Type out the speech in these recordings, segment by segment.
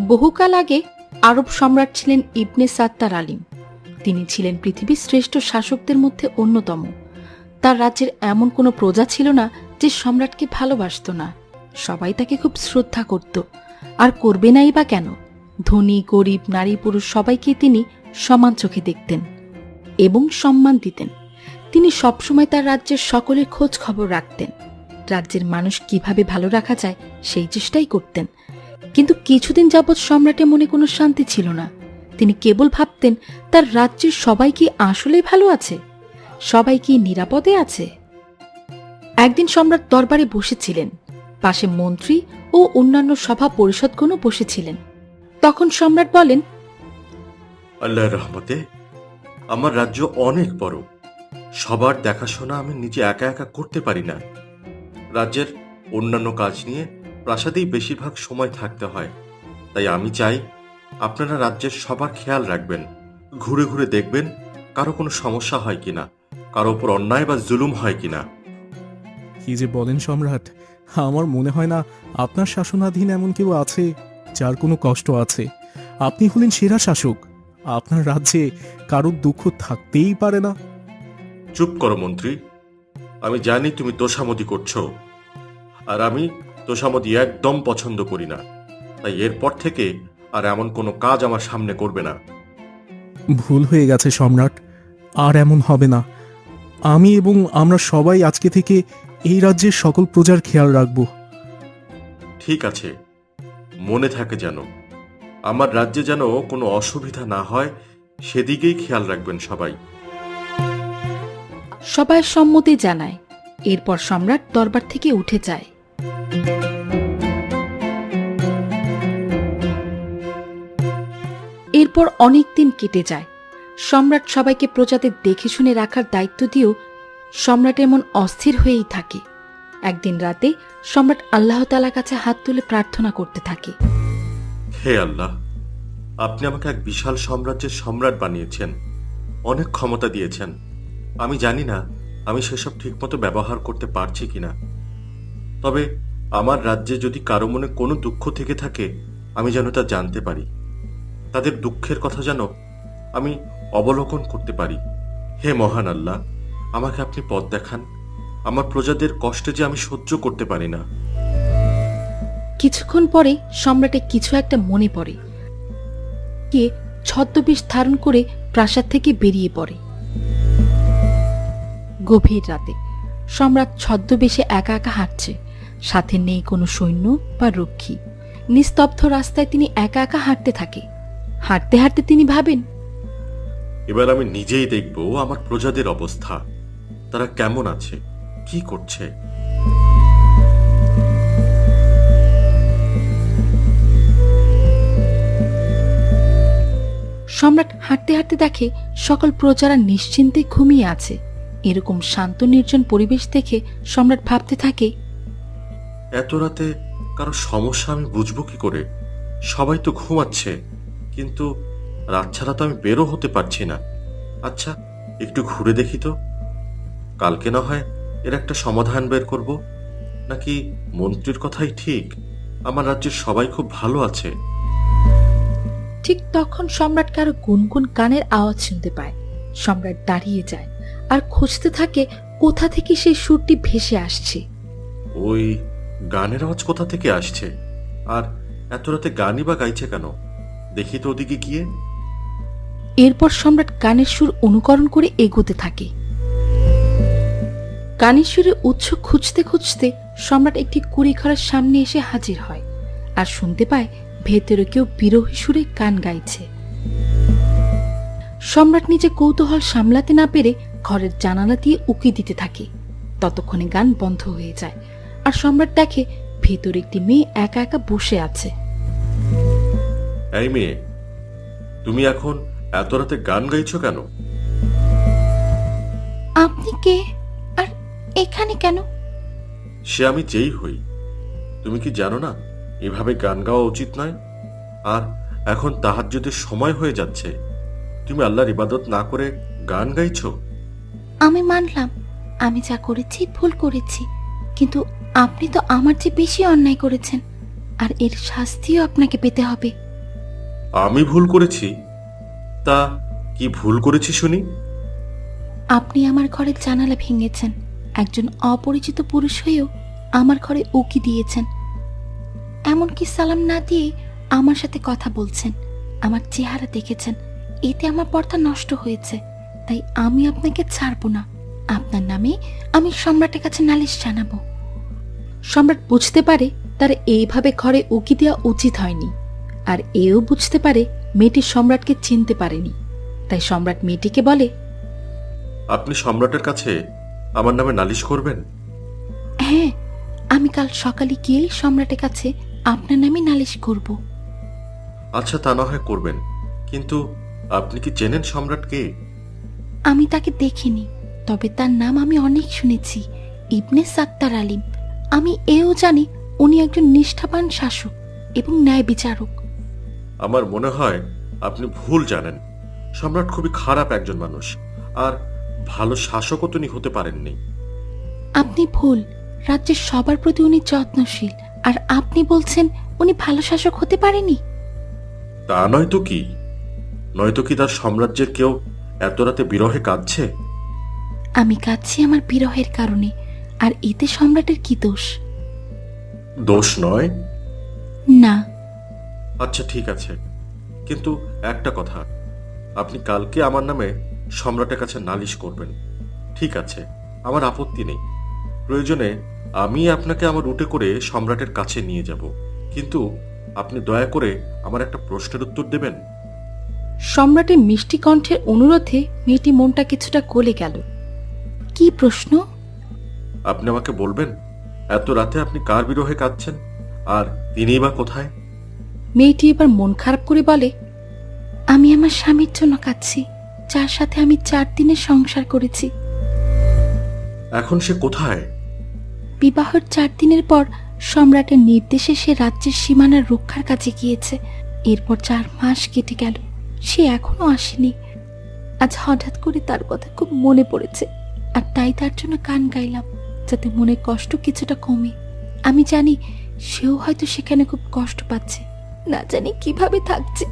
বহুকাল আগে আরব সম্রাট ছিলেন ইবনে সাত্তার আলিম। তিনি ছিলেন পৃথিবীর শ্রেষ্ঠ শাসকদের মধ্যে অন্যতম। তার রাজ্যের এমন কোনো প্রজা ছিল না যে সম্রাটকে ভালোবাসত না। সবাই তাকে খুব শ্রদ্ধা করত, আর করবে নাই বা কেন। ধনী গরিব নারী পুরুষ সবাইকে তিনি সমান চোখে দেখতেন এবং সম্মান দিতেন। তিনি সবসময় তার রাজ্যের সকলের খোঁজ খবর রাখতেন। রাজ্যের মানুষ কিভাবে ভালো রাখা যায় সেই চেষ্টাই করতেন। কিন্তু কিছুদিন যাবৎ সম্রাটের মনে কোনো শান্তি ছিল না। তিনি কেবল ভাবতেন তার রাজ্যের সবাই কি আসলেই ভালো আছে, সবাই কি নিরাপদে আছে। একদিন সম্রাট দরবারে বসেছিলেন, পাশে মন্ত্রী ও অন্যান্য সভা পরিষদগণও বসেছিলেন। তখন সম্রাট বলেন, আল্লাহর রহমতে আমার রাজ্য অনেক বড়। সবার দেখাশোনা আমি নিজে একা একা করতে পারি না। রাজ্যের অন্যান্য কাজ নিয়ে প্রাসাদেই বেশিরভাগ সময় থাকতে হয়। তাই আমি চাই আপনারা রাজ্যের সবার খেয়াল রাখবেন, ঘুরে ঘুরে দেখবেন কারো কোনো সমস্যা হয় কিনা, কারো উপর অন্যায় বা জুলুম হয় কিনা। কি যে বলেন সম্রাট, আমার মনে হয় না আপনার শাসনাধীন এমন কেউ আছে যার কোনো কষ্ট আছে। আপনি হলেন সেরা শাসক। আপনার রাজ্যে কারোর দুঃখ থাকতেই পারে না। চুপ করো মন্ত্রী, আমি জানি তুমি তোষামোদি করছো, আর আমি তোষামোদি একদম পছন্দ করি না। তাই এরপর থেকে আর এমন কোনো কাজ আমার সামনে করবে না। ভুল হয়ে গেছে সম্রাট, আর এমন হবে না। আমি এবং আমরা সবাই আজকে থেকে এই রাজ্যের সকল প্রজার খেয়াল রাখব। ঠিক আছে, মনে থাকে যেন আমার রাজ্যে যেন কোনো অসুবিধা না হয়, সেদিকেই খেয়াল রাখবেন সবাই। সবাই সম্মতি জানায়। এরপর সম্রাট দরবার থেকে উঠে যায়। এরপর অনেক দিন কেটে যায়। সম্রাট সবাইকে প্রজাদের দেখে শুনে রাখার দায়িত্ব দিয়েও সম্রাটের মন অস্থির হয়েই থাকে। একদিন রাতে সম্রাট আল্লাহ তাআলার কাছে হাত তুলে প্রার্থনা করতে থাকে, হে আল্লাহ, আপনি আমাকে এক বিশাল সাম্রাজ্যের সম্রাট বানিয়েছেন, অনেক ক্ষমতা দিয়েছেন। আমি জানি না আমি সেসব ঠিকমতো ব্যবহার করতে পারছি কিনা। তবে আমার রাজ্যে যদি কারো মনে কোনো দুঃখ থেকে থাকে, আমি যেন তা জানতে পারি। তাদের দুঃখের কথা যেন আমি অবলোকন করতে পারি। হে মহান আল্লাহ, আমাকে আপনি পথ দেখান। আমার প্রজাদের কষ্টে যে আমি সহ্য করতে পারি না। কিছুক্ষণ পরে সম্রাটের কিছু একটা মনে পড়ে। কে ছদ্মবেশ ধারণ করে প্রাসাদ থেকে বেরিয়ে পড়ে। গভীর রাতে সম্রাট ছদ্মবেশে একা একা হাঁটছে। সাথে নেই কোনো সৈন্য বা রক্ষী। নিস্তব্ধ রাস্তায় তিনি একা একা হাঁটতে থাকে। হাঁটতে হাঁটতে তিনি ভাবেন, এবার আমি নিজেই দেখব আমার প্রজাদের অবস্থা, তারা কেমন আছে, কি করছে। সম্রাট হাঁটতে হাঁটতে দেখে সকল প্রজারা নিশ্চিন্তে ঘুমিয়ে আছে। এরকম শান্ত নির্জন পরিবেশ দেখে সম্রাট ভাবতে থাকে, এত রাতে কারো সমস্যা আমি বুঝবো কি করে? সবাই তো ঘুমাচ্ছে, কিন্তু রাত ছাড়া তো আমি বেরো হতে পারছি না। আচ্ছা, একটু ঘুরে দেখি তো, কালকে না হয় এর একটা সমাধান বের করব। নাকি মন্ত্রীর কথাই ঠিক, আমার রাজ্যের সবাই খুব ভালো আছে। ঠিক তখন সম্রাট কারো গুনগুন গানের আওয়াজ শুনতে পায়। সম্রাট দাঁড়িয়ে যায় আর খুঁজতে থাকে কোথা থেকে সেই সুরটি ভেসে আসছে। ওই গানের আওয়াজ কোথা থেকে আসছে? আর এত রাতে গানই বা গাইছে কেন? দেখি তো ওদিকে গিয়ে। এরপর সম্রাট গানের সুর অনুকরণ করে এগোতে থাকে। গানের সুরের উৎস খুঁজতে খুঁজতে সম্রাট একটি কুড়িঘরের সামনে এসে হাজির হয় আর শুনতে পায় ভেতরে কেউ বিরহী সুরে গান গাইছে। সম্রাট নিজে কৌতূহল সামলাতে না পেরে ঘরের জানালা দিয়ে উকি দিতে থাকে। ততক্ষণে গান বন্ধ হয়ে যায় আর সম্রাট দেখে ভেতরে একটি মেয়ে একা একা বসে আছে। এই মেয়ে, তুমি এখন এত রাতে গান গাইছো কেন? আপনি কে, আর এখানে কেন? সে আমি যেই হই, তুমি কি জানো না এভাবে গান গাওয়া উচিত নয়? আর এখন তাহাজ্জুদের সময় হয়ে যাচ্ছে, তুমি আল্লাহর ইবাদত না করে গান গাইছো। আমি মানলাম আমি যা করেছি ভুল করেছি, কিন্তু আপনি তো আমার চেয়ে বেশি অন্যায় করেছেন, আর এর শাস্তিও আপনাকে পেতে হবে। আমি ভুল করেছি? তা কি ভুল করেছি শুনি? আপনি আমার ঘরের জানালা ভেঙেছেন, একজন অপরিচিত পুরুষ হয়েও আমার ঘরে উকি দিয়েছেন, এমনকি সালাম না দিয়ে আমার সাথে কথা বলছেন, আমার চেহারা দেখেছেন। এতে আমার পর্দা নষ্ট হয়েছে, তাই আমি আপনাকে ছাড়বো না। আপনার নামে আমি সম্রাটের কাছে নালিশ জানাবো। সম্রাট বুঝতে পারে তার এইভাবে ঘরে উকি দেওয়া উচিত হয়নি, আর এও বুঝতে পারে মেয়েটি সম্রাটকে চিনতে পারেনি। তাই সম্রাট মেয়েটিকে বলে, আপনি সম্রাটের কাছে আমার নামে নালিশ করবেন? হ্যাঁ, আমি কাল সকালে গিয়ে সম্রাটের কাছে আপনার নামে নালিশ করব। আচ্ছা, তা না হয় করবেন, কিন্তু আপনি কি চেনেন সম্রাট কে? আমি তাকে দেখিনি, তবে তার নাম আমি অনেক শুনেছি, ইবনে সাত্তার আলিম। আমি এও জানি উনি একজন নিষ্ঠাবান শাসক এবং ন্যায় বিচারক। আমার মনে হয় আপনি ভুল জানেন। সম্রাট খুবই খারাপ একজন মানুষ, আর ভালো শাসকও তিনি হতে পারেননি। আপনি ভুল। রাজ্যের সবার প্রতি উনি যত্নশীল, আর আপনি বলছেন উনি ভালো শাসক হতে পারেনি? তা নয়তো কি? নয়তো কি তার সাম্রাজ্যের কেউ এত রাতে বিরহে কাঁদছে? আমি কাঁদছি আমার বিরহের কারণে, আর এতে সম্রাটের কি দোষ? দোষ নয়? না। আচ্ছা, ঠিক আছে, কিন্তু একটা কথা, আপনি কালকে আমার নামে সম্রাটের কাছে নালিশ করবেন। ঠিক আছে, আমার আপত্তি নেই। প্রয়োজনে আমি আপনাকে আমার রুটে করে সম্রাটের কাছে নিয়ে যাব, কিন্তু আপনি দয়া করে আমার একটা প্রশ্নের উত্তর দেবেন। সম্রাটের মিষ্টি কণ্ঠের অনুরোধে মেয়েটি মনটা কিছুটা গলে গেল। কি প্রশ্ন? আপনি আমাকে বলবেন, এত রাতে আপনি কার বিরহে কাঁদছেন, আর তিনিই বা কোথায়? মেয়েটি এবার মন খারাপ করে বলে, আমি আমার স্বামীর জন্য কাঁদছি, যার সাথে আমি 4 দিনের সংসার করেছি। এখন সে কোথায়? বিবাহের 4 দিনের পর সম্রাটের নির্দেশে সে রাজ্যের সীমানা রক্ষার কাছে গিয়েছে। এরপর 4 মাস কেটে গেল, সে এখনো আসেনি। আজ হঠাৎ করে তার কথা খুব মনে পড়েছে, আর তাই তার জন্য গান গাইলাম, যাতে মনের কষ্ট কিছুটা কমে। আমি জানি সেও হয়তো সেখানে খুব কষ্ট পাচ্ছে, না জানি কিভাবে থাকছে।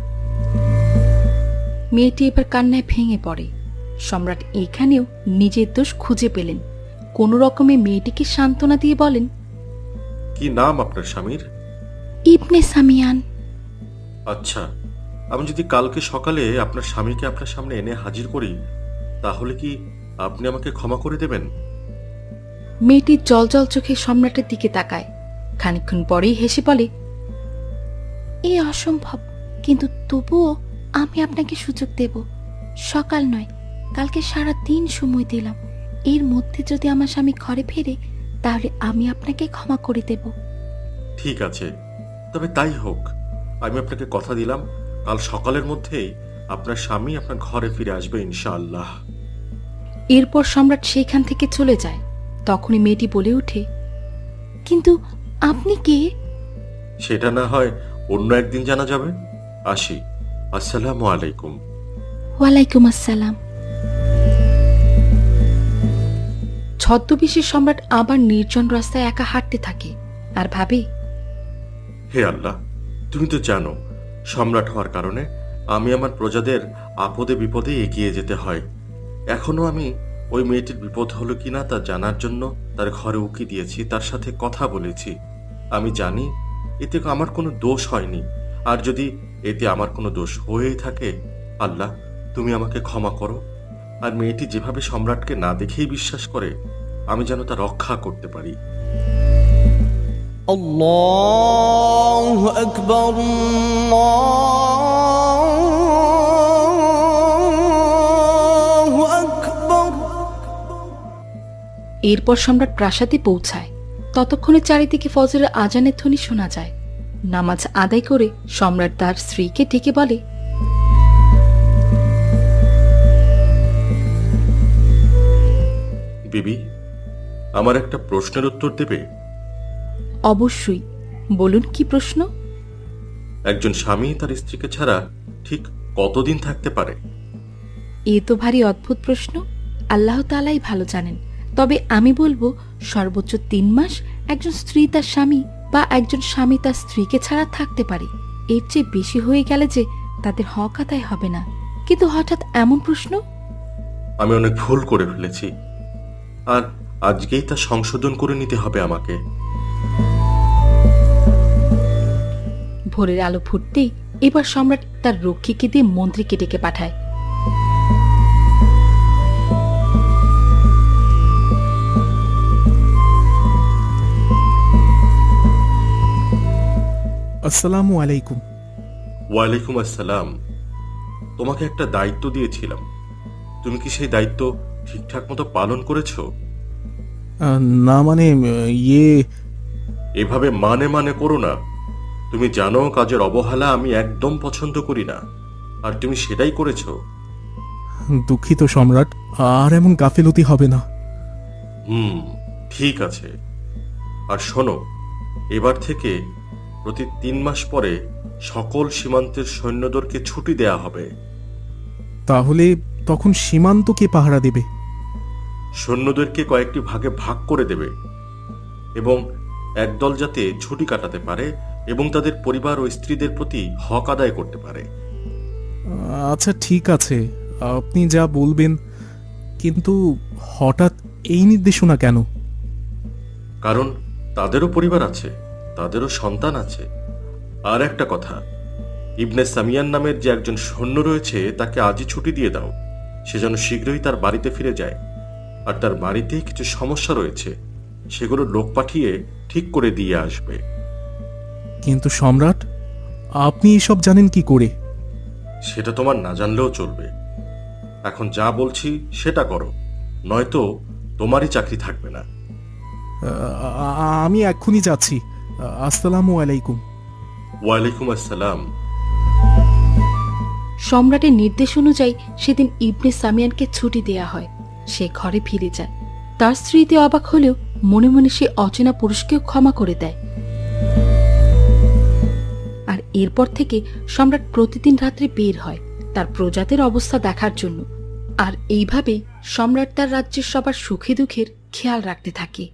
মেয়েটি এবার কান্নায় ভেঙে পড়ে। সম্রাট এখানেও নিজের দোষ খুঁজে পেলেন। কোনো রকমে মেয়েটিকে সান্ত্বনা দিয়ে বলেন, কি নাম আপনার স্বামীর? ইবনে সামিয়ান। আচ্ছা, আমি যদি কালকে সকালে আপনার স্বামীকে আপনার সামনে এনে হাজির করি, তাহলে কি আপনি আমাকে ক্ষমা করে দেবেন? মেয়েটি জলজল চোখে সম্রাটের দিকে তাকায়, খানিকক্ষণ পরেই হেসে বলে, এ অসম্ভব, কিন্তু তবুও আমি আপনাকে সুযোগ দেব। সকাল নয়, কালকে সারা দিন সময় দিলাম। এর মধ্যে যদি আমার স্বামী ঘরে ফেরে, তাহলে আমি আপনাকে ক্ষমা করে দেব। ঠিক আছে, তবে তাই হোক। আমি আপনাকে কথা দিলাম, কাল সকালের মধ্যেই আপনার স্বামী আপনার ঘরে ফিরে আসবে ইনশাআল্লাহ। এরপর সম্রাট সেইখান থেকে চলে যায়। তখনই মেয়েটি বলে ওঠে, কিন্তু আপনি কে? সেটা না হয় অন্য একদিন জানা যাবে। আসি, আসসালামু আলাইকুম। ওয়ালাইকুম আসসালাম। ছদ্মবেশী সম্রাট আবার নির্জন রাস্তায় একা হাঁটতে থাকে আর ভাবে, হে আল্লাহ, তুমি তো জানো সম্রাট হওয়ার কারণে আমি আমার প্রজাদের আপদে বিপদে এগিয়ে যেতে হয়। এখনো আমি ওই মেয়েটির বিপদ হলো কিনা তা জানার জন্য তার ঘরে উকি দিয়েছি, তার সাথে কথা বলেছি। আমি জানি এতে আমার কোনো দোষ হয়নি, আর যদি এতে আমার কোনো দোষ হয়েই থাকে, আল্লাহ তুমি আমাকে ক্ষমা করো। আর মেয়েটি যেভাবে সম্রাটকে না দেখেই বিশ্বাস করে, আমি যেন তা রক্ষা করতে পারি। الله أكبر الله أكبر। এরপর সম্রাট প্রাসাদে পৌঁছায়। ততক্ষণে চারিদিকে ফজরের আজানের ধ্বনি শোনা যায়। নামাজ আদায় করে সম্রাট তার স্ত্রীকে ডেকে বলে, বিবি, আমার একটা প্রশ্নের উত্তর দেবে? অবশ্যই, বলুন কি প্রশ্ন? একজন স্বামী তার স্ত্রীকে ছাড়া ঠিক কতদিন থাকতে পারে? এ তো ভারী অদ্ভুত প্রশ্ন। আল্লাহ তাআলাই ভালো জানেন। তবে আমি বলবো সর্বোচ্চ 3 মাস একজন স্ত্রী তার স্বামী বা একজন স্বামী তার স্ত্রীকে ছাড়া থাকতে পারে। এর চেয়ে বেশি হয়ে গেলে যে তাদের হক আদায় হবে না। কিন্তু হঠাৎ এমন প্রশ্ন? আমি অনেক ভুল করে ফেলেছি, আর আজকেই তা সংশোধন করে নিতে হবে আমাকে। ভোরের আলো ফুটতেই এবার সম্রাট তার রক্ষীকে দিয়ে মন্ত্রীকে ডেকে পাঠায়। আসসালামু আলাইকুম। ওয়ালাইকুম আসসালাম। তোমাকে একটা দায়িত্ব দিয়েছিলাম, তুমি কি সেই দায়িত্ব ঠিকঠাক মতো পালন করেছো? না মানে এভাবে মানে মানে করো না। তুমি জানো কাজের অবহেলা আমি একদম পছন্দ করি না, আর তুমি সেটাই করেছো। দুঃখিত সম্রাট, আর এমন গাফিলতি হবে না। ঠিক আছে। আর শোনো, এবার থেকে প্রতি 3 মাস পরে সকল সীমান্তের সৈন্যদেরকে ছুটি দেয়া হবে। তাহলে তখন সীমান্ত কে পাহারা দেবে? সৈন্যদেরকে কয়েকটি ভাগে ভাগ করে দেবে, এবং একদল যাতে ছুটি কাটাতে পারে এবং তাদের পরিবার ও স্ত্রীদের প্রতি হক আদায় করতে পারে। আচ্ছা ঠিক আছে, আপনি যা বলবেন। কিন্তু হঠাৎ এই নির্দেশনা কেন? কারণ তাদেরও পরিবার আছে, তাদেরও সন্তান আছে। আর একটা কথা, ইবনে সামিয়ান নামের যে একজন সৈন্য রয়েছে তাকে আজই ছুটি দিয়ে দাও। সে যেন শীঘ্রই তার বাড়িতে ফিরে যায়। আর তার বাড়িতে কিছু সমস্যা রয়েছে, সেগুলো লোক পাঠিয়ে ঠিক করে দিয়ে আসবে। কিন্তু সম্রাট, আপনি এসব জানেন কি করে? সেটা তোমার না জানলেও চলবে। এখন যা বলছি সেটা করো, নয়তো তোমারই চাকরি থাকবে না। আমি এক্ষুনি যাচ্ছি। আসসালামু আলাইকুম। ওয়ালাইকুম আসসালাম। সম্রাটের নির্দেশ অনুযায়ী সেদিন ইবনে সামিয়ানকে ছুটি দেয়া হয়। সে ঘরে ফিরে যায়। তার স্ত্রীতে অবাক হলেও মনে মনে সে অচেনা পুরুষকেও ক্ষমা করে দেয়। আর এরপর থেকে সম্রাট প্রতিদিন রাত্রে বের হয় তার প্রজাদের অবস্থা দেখার জন্য। আর এইভাবে সম্রাট তার রাজ্যের সবার সুখে দুঃখের খেয়াল রাখতে থাকে।